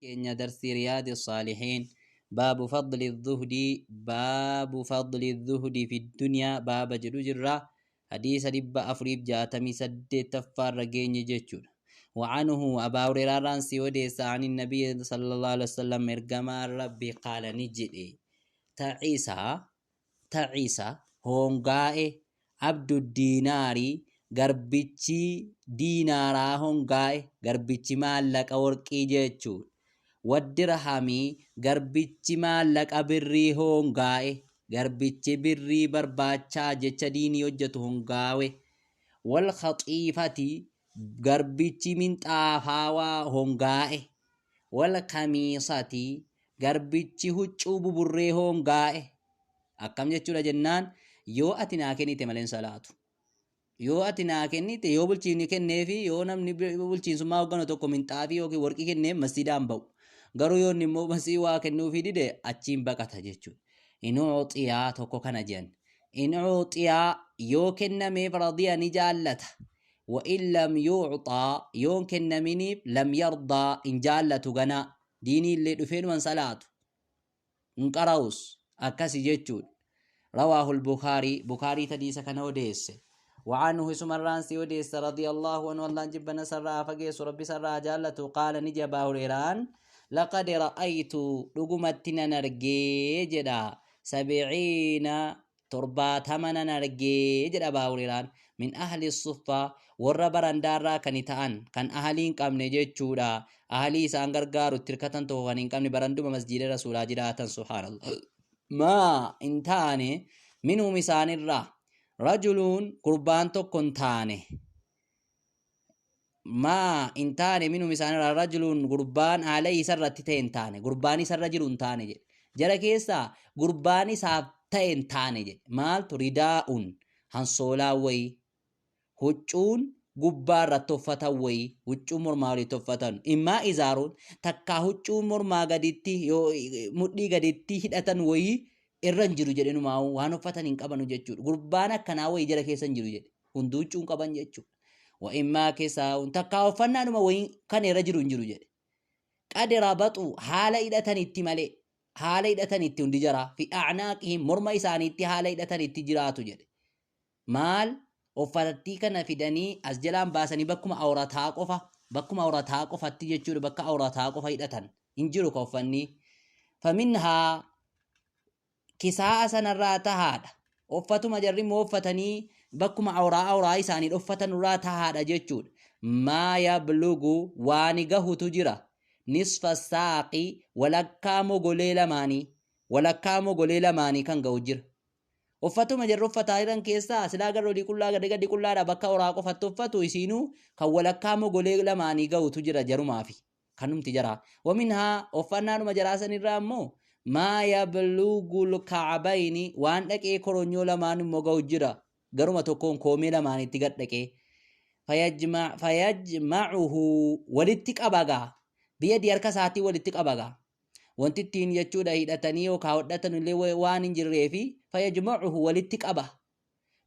كين درس رياض الصالحين باب فضل الزهد في الدنيا باب جلو جرة حديث ربا أفريب جاتمي سد تفار رجين جيتشون وعنه أبا هريرة رانسي وديس عن النبي صلى الله عليه وسلم مرقما ربي قال نجئ تعيسى هونغاء عبد الديناري garbichi diinaaraa hongaa'e garbichi maallaqa warqii jechuudha. Waddirhamii garbichi maallaqa birrii hongaa'e garbichi birrii barbaachaa jecha diinii hojjetu hongaawe. Wal khaxiifati garbichi minxaafaawaa hongaa'e. Wal kamiisati garbichi huccuu buburree hongaa'e. Akkam jechuudha jennaan yoo ati naa kennite malee salaatu. Yoo ati naa kennite yoo bulchiinni kenneefi yoo namni bulchiinsummaa hogganu tokko minxaafii yookiin warqii kennee masjiidaan ba'u. Garuu yoo immoo masii waa kennuufii dide achiin baqata jechuudha. Inuuxiyaa tokko kana jedhan. Inuuxiyaa yoo kennameef radiya ni jaallata. Wa in lam yuuxaa yoo kennaminiif lam yardaa in jaallatu ganaa. Diinii illee dhufeenuman salaatu. Hin qara'us akkasi jechuudha. Rawaahul Bukaarii tadiisa kana odeesse. وعنه سمران سيوديس رضي الله عنه والله جبنا سرا فقيس ربي سرا جالته قال نجبا هريران لقد رأيت لقمتنا نرجي جدا 70 تربات همنا نرجي جدا باوريران من أهل الصفة والربران دارا كنتان كان أهلين كم نجد شودا أهلي سانغرغار تركتن توغانين كم نبرندو مسجد رسول جدا سبحان الله ما انتاني منه مسان الرا رجلون قربان تكون تاني ما انتاني منو مثلا رجل قربان عليه سرتين تاني قرباني سر رجل تاني جرا كيسا قرباني سابتين تاني مال تريداؤن هنصولا وي هجون قبار رتوفتا وي هجون مرمالي توفتن إما إزارون تكا هجون مرما قدتي يو مدي قدتي هدتن وي irran jiru jedhenu maa waan uffatan hin qabanu jechuudha. Gurbaan akkanaa wayii jala keessa hin jiru jedhe. Hunduu huccuu hin qaban jechuudha. Wa immaa keessaa takkaa uffannaanuma wayii kan irra jiru hin jiru jedhe. Qad rabatu haala hidhatanitti malee haala hidhatanitti hundi jira. Fi a'naaqihim morma isaaniitti haala hidhatanitti jiraatu jedhe. Maal uffatattii kana fidanii as jalaan baasanii bakkuma awrataa qofatti jechuudha. Bakka awrataa qofa hidhatan hin jiru ka uffanni. Faminhaa kisaa sanarraa tahaadha. Uffatuma jarri immoo uffatanii bakkuma awraa isaanii uffatan irraa tahaadha jechuudha. Maa yablugu waan gahutu jira. Nisfa saaqi walakkaa mogolee lamaanii kan gahu jira. Uffatuma jarri uffataa jiran keessaa silaa garroodii qullaa gadi qullaadha bakka awraa qofatti uffatu isiinuu kan walakkaa mogolee lamaanii gahutu jira jarumaafi kanumti jara. Waminhaa uffannaanuma jaraasanirraa immoo ما يبلغ الكعبين وان دقي كورونيو لمان مغو جرا غرما تكون كومي لمان تيغت دقي فيجمعه ولتقبغا بيد يركا ساتي ولتقبغا وانتتين يچودا هيدتني وكاودتن لي وان انجريفي فيجمعه ولتقبا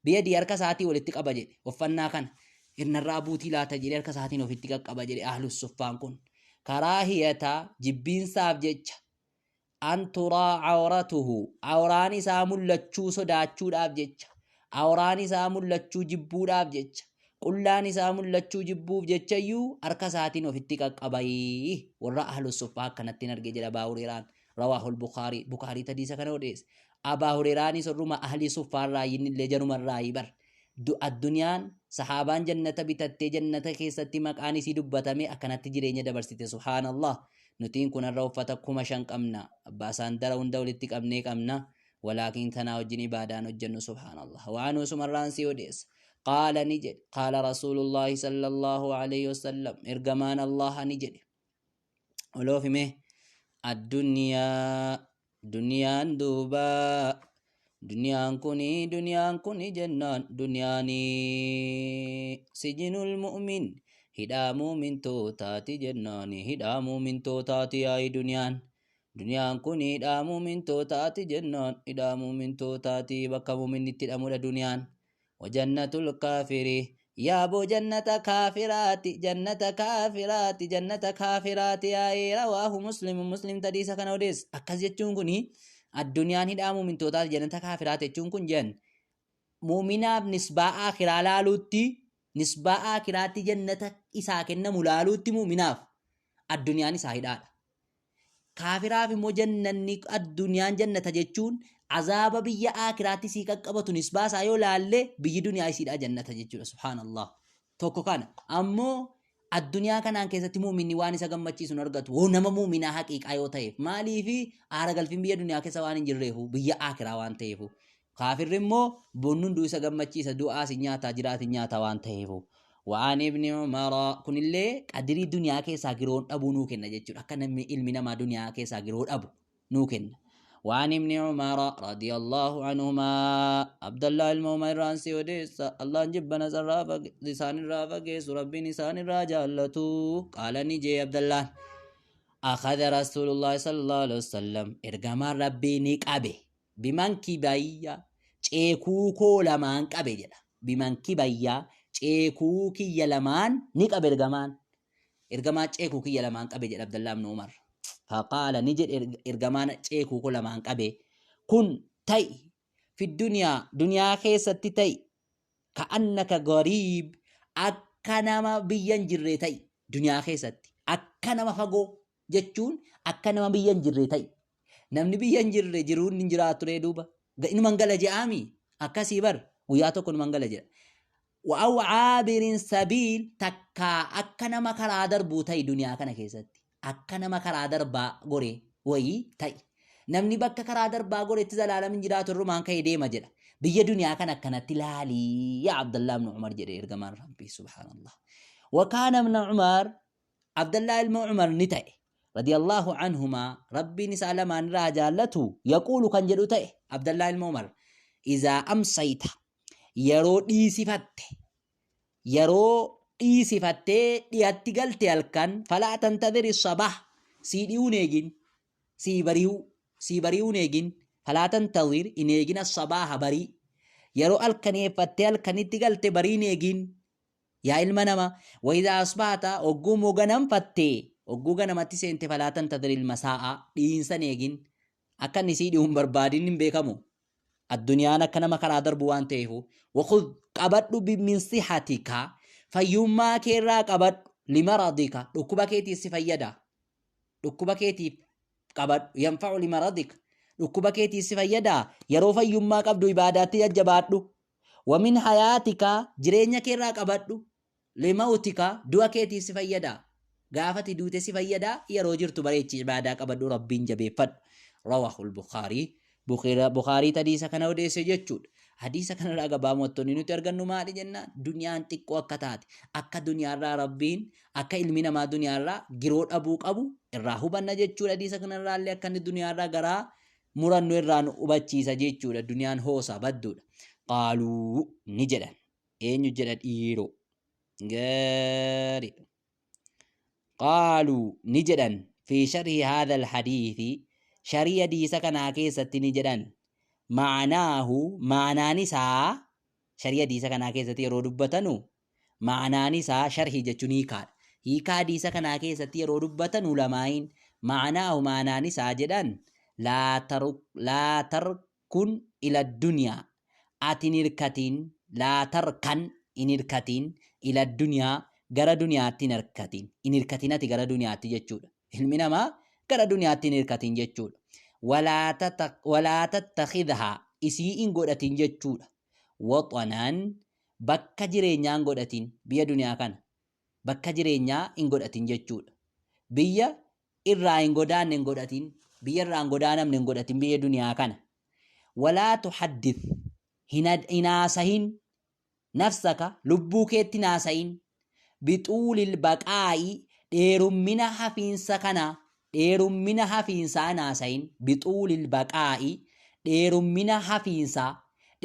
بيد يركا ساتي ولتقبا جي وفنا كان ان الرابوتي لا تجري يركا ساتي نو فيتقبا جي اهل الصفان كن كراهيتا جبين صاف جچ أن ترى عورته عوراني سامل لچو صداچو داب جيچ عوراني سامل لچو جبو داب جيچ قلاني سامل لچو جبو جيچ يو أركساتين وفتك قباي ورا أهل الصفا كانت نرجع جل أبا هريرة رواه البخاري تديس كانوا ديس أبا هريرة سرما أهل الصفا رايين اللي جنوم الراي بر الدنيا صحابان جنة بتت جنة كيستي مكاني سيدبتامي أكنت جريني دبرستي سبحان الله نتين كنا روفتا كما شنك أمنا باسان درون دولتك أمنيك أمنا ولكن تناوجني بعدان الجنة سبحان الله وعنه سمران سيوديس قال نجد قال رسول الله صلى الله عليه وسلم إرجمان الله نجد ولو في مه الدنيا دنيا دوبا دنيا كوني جنان دنياني سجن المؤمن hidhaamu mintootaati jennaani hidhaamu mintootaati yaa'ii duniyaan kun hidhaamu mintootaati jennaan hidhaamu mintootaati bakka muuminnitti hidhamudha duniyaan wajannatul kaafiri يا أبو جنة كافرات جنة كافرات جنة كافرات يا رواه مسلم مسلم تديس كان وديس أكز يجون كني الدنيا هدامو من توتال جنة كافرات يجون كن جن مؤمنا بنسبة آخرة لالوتي نسبة آخرات جنة إساكن ملالوتي مؤمنا الدنيا نساهدات كافرا في مجنن الدنيا جنة جتون عذاب بيا آخرات سيكا قبطو نسبة سايو لالي بيا دنيا يسيد جنة جتون سبحان الله توكو كان أمو الدنيا كان أنك ستمو مني واني سقم مچيسون أرغت ونما مؤمنا حقيق آيو تايف مالي في آرغل في بيا دنيا كسوان جرهو بيا آخرا وان تايفو كافر رمو بنون دو سقم مچيسا دو آسي نياتا جرات نياتا وان تايفو وعن ابن عمر كن اللي قدري دنيا كيسا غيرون ابو نوكن جچو اكن علمنا ما دنيا كيسا غيرون ابو نوكن وعن ابن عمر رضي الله عنهما عبد الله المؤمن رانسي وديس الله جبنا زرافا لسان الرافا كيس ربي لسان الراجالتو قال نجي عبد الله أخذ رسول الله صلى الله عليه وسلم إرغم ربي نقابه بمنكي بايا چيكوكو لمان قابه جدا بمنكي بايا ceekuu kiyya lamaan ni qabe ergamaa ceekuu kiyya lamaan qabe jedha Abdallah ibn Umar faqaala ni jedhe ergamaan ceekuu ko lamaan qabe kun ta'i fi duniyaa keessatti ta'i ka'annaka gariib akka nama biyyan jirre ta'i duniyaa keessatti akka nama fagoo jechuun akka nama biyyan jirre ta'i namni biyyan jirre jiruun hin jiraatu ree duuba inuman gala je'aami akkasii bar guyyaa tokko inuman gala jedha وأو عابر سبيل تكا أكنا ما كرا دربو تاي دنيا كنا كيستي أكنا ما كرا دربا غوري وي تاي نمني بك كرا دربا غوري تزال من جرات الرومان كي دي مجرى بيا دنيا كنا تلالي يا عبد الله بن عمر جري إرجمان ربي سبحان الله وكان ابن عمر عبد الله بن عمر نتاي رضي الله عنهما ربي نسأل من راجالته يقول كان جدو تاي عبد الله بن عمر إذا أمسيت yeroo dhiisifattee dhiyaatti galte halkan falaa tantadhiri sabah sii dhi'uun eegin sii bari'uun eegin falaa tantadhir in eegin assabaha barii yeroo halkaneeffattee halkanitti galte bariin eegin yaa ilma nama waidaa asbaata ogguu ganamatti seente falaa tantadhir ilmasaa'a dhiinsan eegin akka inni sii dhi'uun barbaadin hin beekamu الدنيا أنا كنا مكان أدر بوان تيهو وخذ قبض من صحتك فيوما كيرا قبض لمرضك ركوبا كيتي سفيدا ركوبا كيتي قبض ينفع لمرضك ركوبا كيتي سفيدا يرو فيوما قبض عباداتي الجبات ومن حياتك جرينيا كيرا قبض لموتك دوا كيتي سفيدا غافتي دوتي سفيدا يرو جرتو بريتي عبادا قبض ربين جبيفت رواه البخاري Bukhari tadi isa kana odeesse jechuudha. Hadiisa kanarraa gabaamottonni nuti argannu maali jennaan duniyaan xiqqoo akka taate akka duniyaarraa rabbiin akka ilmi namaa duniyaarraa giroo dhabuu qabu irraa hubanna jechuudha. Hadiisa kanarraa illee akka inni duniyaarraa garaa murannu irraa nu hubachiisa jechuudha. Duniyaan hoosaa badduudha. Qaaluu ni jedhan eenyu jedha dhiiroo gaarii qaaluu ni jedhan fi sharhi haadha alhadiithi شريعة دي سكنا كيسة نجدان معناه معنى نساء شريعة دي سكنا كيسة يرودبتنو معنى نساء شرح جتوني كار هيكا دي سكنا كيسة يرودبتنو لماين معناه معنى نساء جدان لا تركن إلى الدنيا أتنركتين لا تركن إنركتين إلى الدنيا غرا دنيا أتنركتين إنركتين أتي غرا دنيا أتي جتشود علمنا ما gara duniyaattiin hirkatiin jechuudha. Walaa tattakhidhaa isii hin godhatin jechuudha. Waxanaan bakka jireenyaa hin godhatin biyya duniyaa kana bakka jireenyaa hin godhatin jechuudha. Biyya irraa hin godaanne hin godhatin biyya irraa hin godaanamne hin godhatin biyya duniyaa kana. Walaa tuhaddith hin haasahin nafsaka lubbuu keetti hin haasahin bixuulil baqaa'i dheerummina hafiinsa kanaa dheerummina hafiinsaa naasayin bixuulil baqaa'i dheerummina hafiinsaa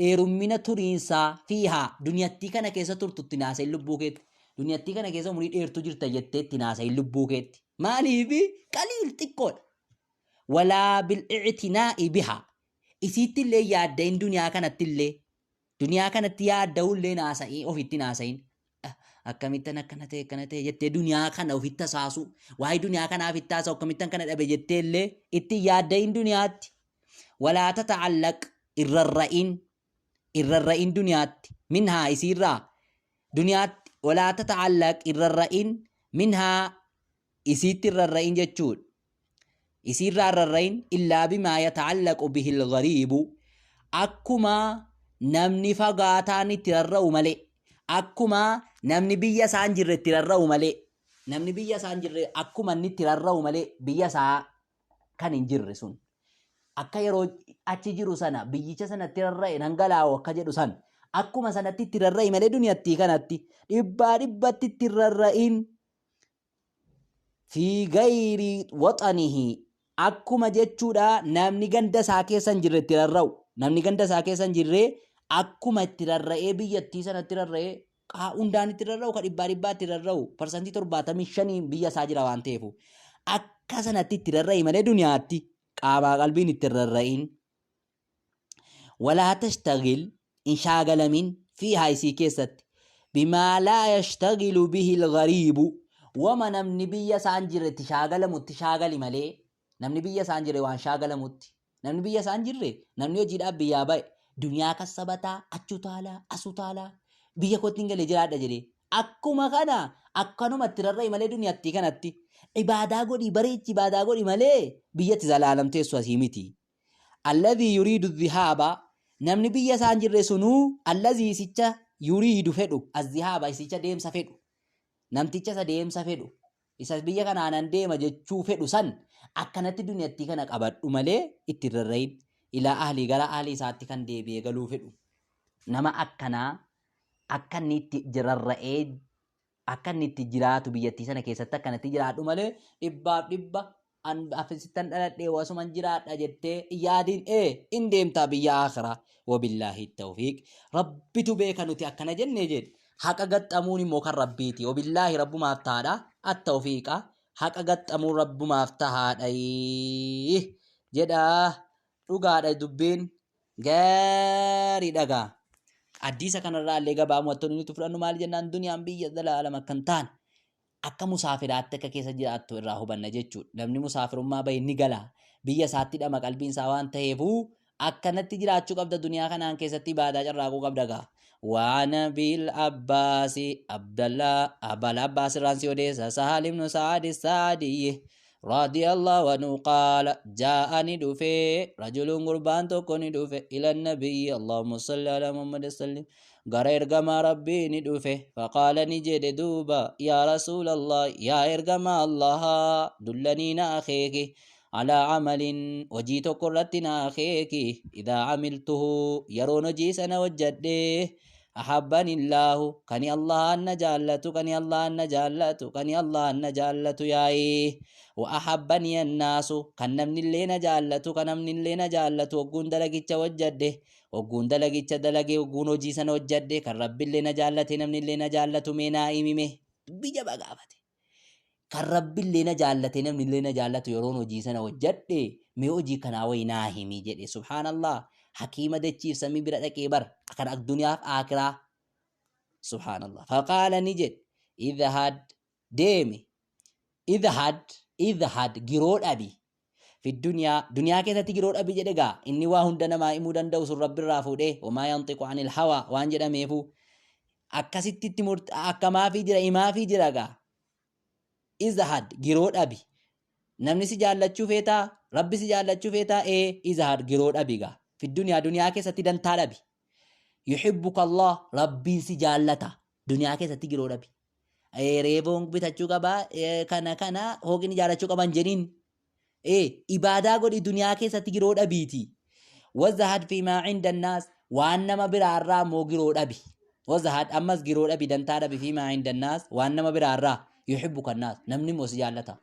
dheerummina turiinsaa fiihaa duniyattii kana keessa turtutti naasayin lubbuu keetti duniyattii kana keessa umurii dheertuu jirta jetteetti naasayin lubbuu keetti maaliifi qaliil xiqqoodha walaa bil'ictinaa'i bihaa isiittillee yaaddayin duniyaa kanatti yaaddaullee naasayin ofitti naasayin akkamittan akkana ta'e jettee duniyaa kana ofitti tasaasu waa'ee duniyaa kanaaf itti taasau akkamittan kana dhabe jettee illee itti yaaddayin duniyaatti walaa tata'allaq irrarra'in duniyaatti minhaa isiirraa duniyaatti walaa tata'allaq irrarra'in minhaa isiitti irrarra'in jechuudha isiirraa irrarra'in illaa bimaa yata'allaqu bihil ghariibu akkuma namni fagaataan itti rarra'u malee akkuma namni biyya isaan jirre itti rarra'u malee namni biyya isaan jirre akkuma inni itti rarra'u malee biyya isaa kan hin jirre sun akka yeroo achi jiru sana biyyicha sanatti rarra'e dhangalaa'u akka jedhu san akkuma sanatti itti rarra'e malee duniyattii kanatti dhibbatti itti rarra'in fi gayri waxanihi akkuma jechuudha namni ganda isaa keessa hin jirre itti rarra'u namni ganda isaa keessa hin jirre akkuma itti rarra'ee biyyattii sanatti rarra'ee hundaan itti rarra'u ka dhibbaa itti rarra'u parsantii 75 biyya isaa jira waan ta'eef akka sanatti itti rarra'e malee duniyaatti qaamaa qalbiin itti rarra'in walaa tashtagil in shaagalamin fi haisii keessatti bimaa laa yashtagilu bihi ilghariibu wama namni biyya isaan jirre itti shaagalamutti shaagali malee namni biyya isaan jirre waan shaagalamutti namni biyya isaan jirre namni hojiidhaaf biyyaa ba'e duniyaa kassabataa achutaalaa asutaalaa biyya kootiin galee jiraadha jedhee akkuma kana akkanumatti rarra'e malee duniyaatti kanatti ibaadaa godhi bareechi ibaadaa godhi malee biyyatti zalaalamteessu asii miti alladhii yuriidu dhihaaba namni biyya isaan jirre sunuu alladhii isicha yuriidu fedhu azzihaaba isicha deemsa fedhu namticha isa deemsa fedhu isa biyya kanaanan deema jechuu fedhu san akkanatti duniyatti kana qabadhu malee itti rarra'in ilaa ahlii gara ahlii isaatti kan deebi'ee galuu fedhu nama akkanaa akka inni itti rarra'ee akka inni itti jiraatu biyyattii sana keessatti akkanatti jiraadhu malee dhibba afisittan dhaladhee wasuman jiraadha jettee yaadiin in deemtaa biyya akhiraa wabillaahi tawfiiq rabbitu beeka nuti akkana jennee jedhe haqa gaxxamuun immoo kan rabbiiti wabillaahi rabbumaaf taadha attawfiiqa haqa gaxxamuun rabbumaaf tahaadha jedha dhugaadha dubbiin gaarii dhagaa hadiisa kanarraa illee gabaamu wattoonni nuti fudhannu maali jennaan duniyaan biyya zalaalama kan ta'an akka musaafiraatti akka keessa jiraattu irraa hubanna jechuudha namni musaafirummaa bahe ni gala biyya isaatti dhama qalbiin isaa waan ta'eefuu akkanatti jiraachuu qabda duniyaa kanaan keessatti ibaadaa carraaquu qabda gaa وعن أبي العباس عبد الله أبا العباس الرانسي وديسا سهل بن سعد السعدي رضي الله عنه قال جاءني دفي رجل قربان تكوني دفي إلى النبي اللهم صل على محمد وسلم غير كما ربي ندفه فقال نجد دوبا يا رسول الله يا إرجما الله دلني ناخيك على عمل وجيت قرتنا أخيك إذا عملته يرون جيسنا وجده أحبني الله كني الله أن جالته كني الله أن جالته كني الله أن جالته ياي وأحبني الناس كن من اللي نجالته كن من اللي نجالته وقون دلقيت وجده وقون دلقيت دلقي وقون جيسنا وجده كن رب اللي نجالته من اللي نجالته منا إممه بيجا بقافته kan rabbi illee na jaallate namni illee na jaallatu yeroon hojii sana hojjedhe mee hojii kanaa wayi naa himi jedhe subhaanallah hakiima dachiif samii bira dhaqee bar kan duniyaaf aakiraa subhaanallah faqaala ni jedhe idhad deemi idhad giroo dhabi fi duniyaa keessatti giroo dhabi jedhe gaa inni waa hunda namaa himuu danda'u sun rabbi irraa fuudhee wamaa yantiqu anil hawaa waan jedhameefu akkasitti itti akkamaafii jira himaafii jira gaa izahad giroo dhabi namni si jaallachuu feetaa rabbi si jaallachuu feetaa izahad giroo dhabi gaa fi duniyaa keessatti dantaa dhabi yuhibbuka Allah rabbiin si jaallata duniyaa keessatti giroo dhabi reeboon bitachuu qabaa kana hoogini jaallachuu qaban jedhiin ibaadaa godhi duniyaa keessatti giroo dhabiiti wazahad fi maa cinda annaas waan nama biraarraa moo giroo dhabi wazahad ammas giroo dhabi dantaa dhabi fi maa cinda annaas waan nama biraarraa yuhibbuka annaas namni mos jaallata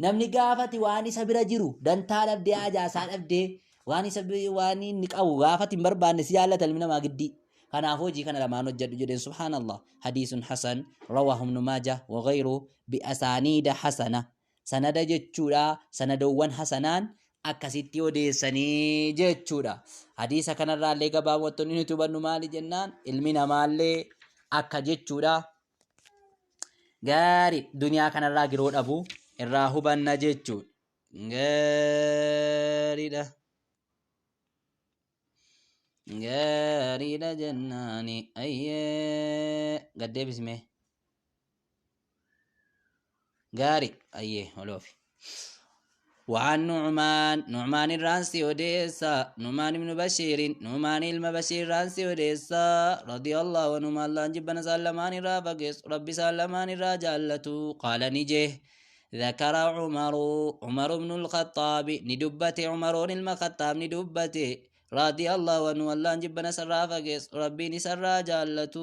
namni gaafati waan isa bira jiru dantaa dhabdee ajaasaa dhabdee waan inni qabu gaafati hin barbaanne si jaallata ilmi namaa giddii kanaaf hojii kana lamaan hojjedhu jedheen subhaanallah hadiisun hasan rawaahu ibnu maajah wa ghayru bi asaaniida hasana sanada jechuudha sanadowwan hasanaan akkasitti odeessanii jechuudha hadiisa kanarraa illee gabaabumatti nuti hubannu maali jennaan ilmi namaallee akka jechuudha gaarii duniyaa kanarraa giroo dhabu irraa hubanna jechuudha. Gaariidha. Gaariidha jennaani ayyee gaddeebisme gaarii ayyee oloofi. وعن نعمان الرانسي وديسا نعمان بن بشير نعمان المبشير رانسي وديسا رضي الله عنهما الله جبنا سلمان الرافقس ربي سلمان الرجالة قال نجيه ذكر عمر بن الخطاب ندبت عمر المخطاب ندبت رضي الله عنه الله جبنا سرافقس ربي نسر جالة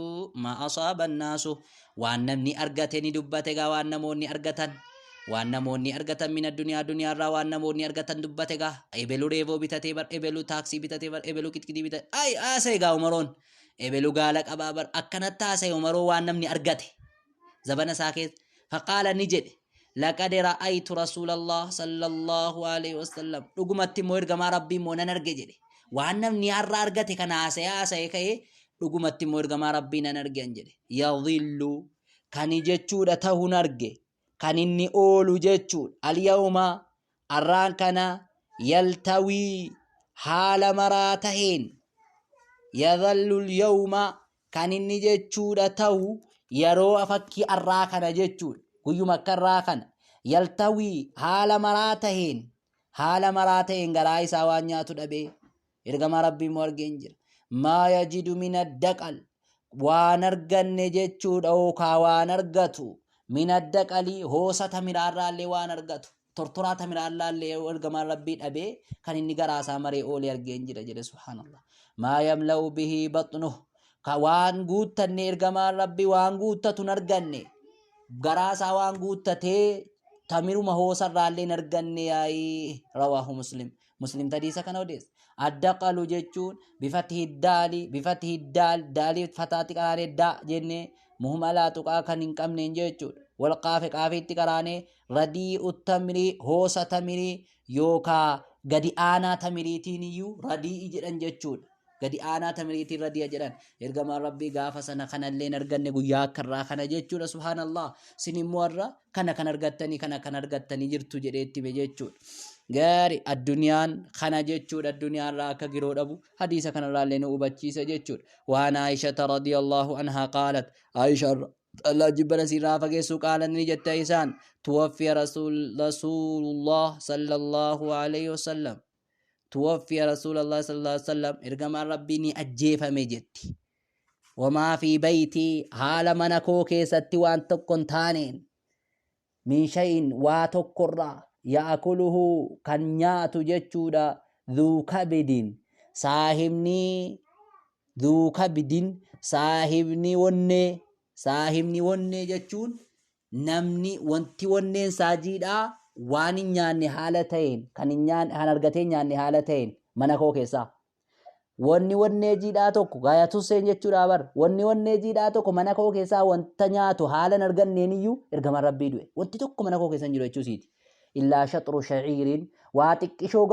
ما أصاب الناس وأن نمني أرغتني ندبت وأن نموني أرغتن waan namoonni argatan min addunyaa irraa waan namoonni argatan dubbate gaa ebelu reeboo bitatee bar ebelu taaksii bitatee bar ebelu kitkidii bitatee ay haasa'e gaa umaroon ebelu gaala qabaa bar akkanatti haasa'e umaroo waan namni argate zabana isaa keessa faqaala ni jedhe laqad ra'aytu rasuulallah sallallahu alaihi wasallam dhugumatti immoo ergamaa rabbii immoo nan arge jedhe waan namni har'a argate kana haasa'e ka'ee dhugumatti immoo ergamaa rabbii nan arge jedhe yadhillu kani jechuudha ta'uun arge kan inni oolu jechuudha alyawma arraan kana yaltawii haala maraa taheen yadhallu alyawma kan inni jechuudha ta'u yeroo fakkii arraa kana jechuudha guyyuma akka arraa kana yaltawii haala maraa taheen garaa isaa waan nyaatu dhabee ergamaa rabbii immoo argeen jira maa yajidu min addaqal waan arganne jechuudha ookaa waan argatu min addaqalii hoosata miraarraallee waan argatu tortoraata miraarraallee ergamaa rabbii dhabee kan inni garaasaa maree oolee argeen jira jedhe subhaanallah maa yamla'u bihi baxnuhu ka waan guuttanne ergamaa rabbii waan guuttatun arganne garaasaa waan guuttatee tamiruma hoosarraallee arganne yaayi rawaahu muslim tadiisa kana odeessa addaqalu jechuun bifatihi daalii fataati qaraanee daa jennee muhmalaa tuqaa kan hin qabneen jechuudha walqaafe qaafeetti qaraanee radii uttamrii hoosa tamirii yookaa gadi aanaa tamiriitiin iyyuu radii jedhan jechuudha gadi aanaa tamiriitiin radii jedhan ergamaan rabbii gaafa sana kanallee arganne guyyaa akkarraa kana jechuudha subhaanallah sin immoo irra kana kan argattanii jirtu jedheetti me jechuudha gaarii addunyaan kana jechuudha addunyaarraa akka giroo dhabu hadiisa kanarraallee nu hubachiisa jechuudha waan aayishata radiyallahu anhaa qaalat aayisha Allah jibbana sirraa fageessu qaalan ni jette isaan tuwaffiya rasuulullah sallallahu alaihi wasallam ergamaan rabbii ni ajjeefame jetti wamaa fi baytii haala mana koo keessatti waan tokkon taaneen min shay'in waa tokkorraa yaakuluhu kan nyaatu jechuudha dhuu kabidin saahibni wonnee jechuun namni wanti wonneen saajiidhaa waan hin nyaanne haala ta'een kan argatee nyaanne haala ta'een mana koo keessaa wanni wonnee jiidhaa tokko gaayatusseen jechuudha bar wanni wonnee jiidhaa tokko mana koo keessaa wanta nyaatu haala hin arganneen iyyuu ergamaan rabbii du'e wanti tokko mana koo keessa hin jiru jechuusiiti illaa shaxru shaciiriin waa xiqqoo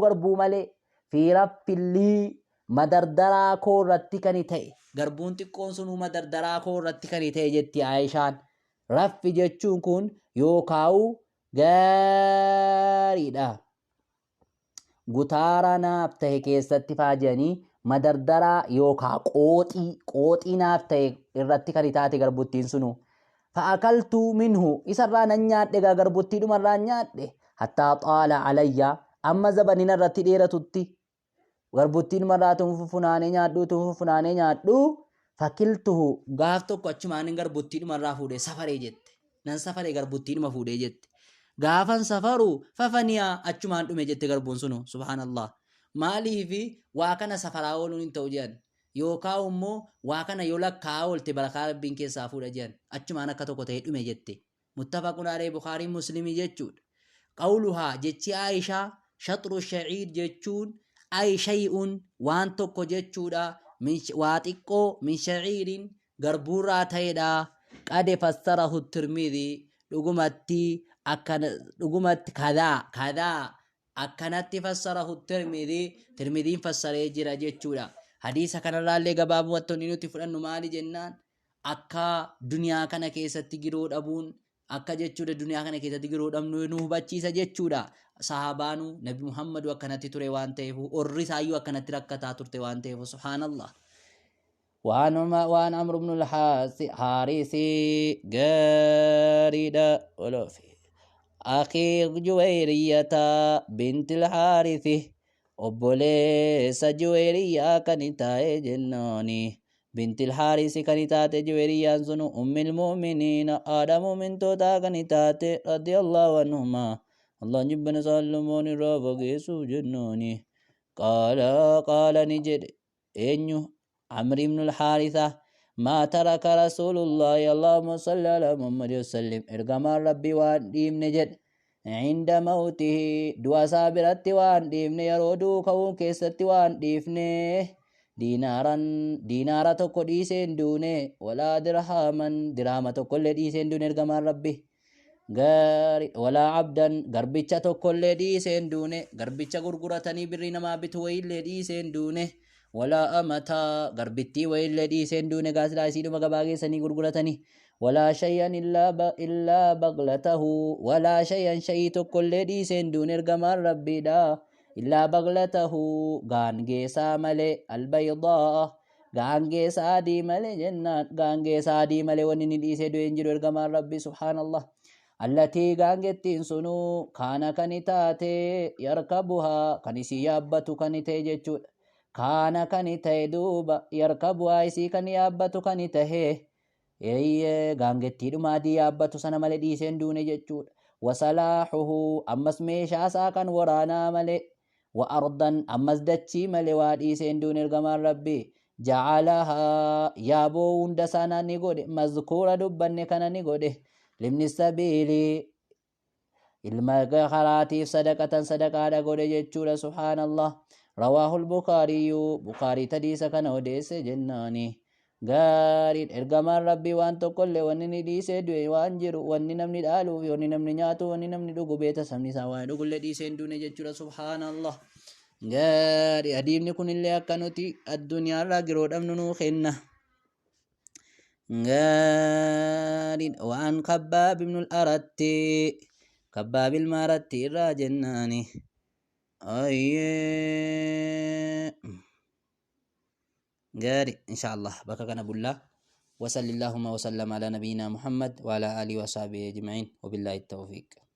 garbuu malee fi raffillii madardaraa koo irratti kan ta'e garbuun xiqqoon sunuu madardaraa koo irratti kan ta'e jetti Aayishaan raffi jechuun kun yookaa'u gaariidha gutaara naaf ta'e keessatti faajanii madardaraa yookaa qooxii naaf ta'e irratti kan taate garbuttiin sunu fa'akaltuu minhu isarraa nan nyaadhe garbuttii dhumarraa nyaadhe hattaa xaala alayya amma zabanina irratti dheeratutti garbuttiin marraatuun fufunaanee nyaadhu fakiltuhu gaaf tokko achumaan garbuttii dhumarraa fuudhee safaree jette nan safaree garbuttii dhuma fuudhee jette gaafan safaru fafaniyaa achumaan dhume jette garbuun sunu subhaanallah maaliifi waa kana safaraa ooluun hin ta'u jedhan yookaan immoo waa kana yoo lakkaa oolte barakaa rabbiin keessaa fuudha jedhan achumaan akka tokko ta'ee dhume jette muttafaqun alayhi Bukhaarii Muslimii jechuudha qawluhaa jechi Aayishaa shaxru shaciir jechuun ay shay'un waan tokko jechuudha waa xiqqoo min shaciirin garbuurraa ta'edha qade fassarahu Tirmidhi dhugumatti kadaa akkanatti fassarahu Tirmidhiin fassaree jira jechuudha hadiisa kanarraallee gabaabumatti nuti fudhannu maali jennaan akka duniyaa kana keessatti giroo dhabuun akka jechuudha duniyaa kana keessatti giroo dhabnu nu hubachiisa jechuudha. Sahabaanu Nabi Muhammadu akkanatti ture waan ta'eef orri isaayyuu akkanatti rakkataa turte waan ta'eef subhaanallah. وعن عمرو بن الحارث جاريدا ولوفي أخي جويرية بنت الحارث obboleessa Juweeriyaa kan taate jennaani. بنت الحارث kan taate Juweeriyaan sun ummil mu'miniina haadha mu'mintootaa kan taate radiyallahu anhumaa Allah jibbana saallumoon irraa fageessuuf jennaani. qaala ni jedhe eenyu عمرو بن الحارثة ما ترك رسول الله اللهم صل على محمد وسلم ارغما ربي وان ديم نجد عند موته دوا صابرت وان ديم يرودو كون كيست وان ديفنه دينارا تكو ديسين دونه ولا درهما تكو ديسين دونه ارغما ربي غاري ولا عبدا غربيچا تكو ديسين دونه غربيچا غرغرتني برينا ما بتويل ديسين دونه ولا أمتا غربتي وإلا دي سندون غاسلا يسيدو مغباغي سني غرغرتني ولا شيئا إلا بغلته ولا شيئا شيء كل دي سندون ارغمار ربي دا إلا بغلته غانغي ساملي البيضاء غانغي سادي ملي جنات غانغي سادي ملي ونني دي سيدو انجرو ارغمار ربي سبحان الله التي غانغتين سنو كان كنتاتي يركبها كنسي يابتو كنتي جيچو كان كنتي دوبا يركب وايسي كن يابتو كنتهي غانغتي دما دي يابتو سنة ملي دي سندون جيچو وصلاحه أمس ميشا ساكن ورانا ملي وأرضا أمس دچي ملي وادي سندون الغمار ربي جعلها يابو وندسانا نيغودي مذكورة دبن كان نيغودي لمن السبيل المغا خراتيف صدقة غودي جيچو سبحان الله رواه البخاري بخاري تديس كان وديس جناني غارين ارغمان ربي وان تقول ونني ديس دوي وانجر ونني نمني دالو ونني نمني نياتو ونني نمني دوغو بيتا سمني ساوا دوغو ديس دون جچورا سبحان الله غاري اديمني كن اللي اكنوتي الدنيا لا غرود امنو خنا غارين وان خباب بن الارت خباب المارت راجناني قاري إن شاء الله بك كان بالله وصلى اللهم وسلم على نبينا محمد وعلى آله وصحبه أجمعين وبالله التوفيق.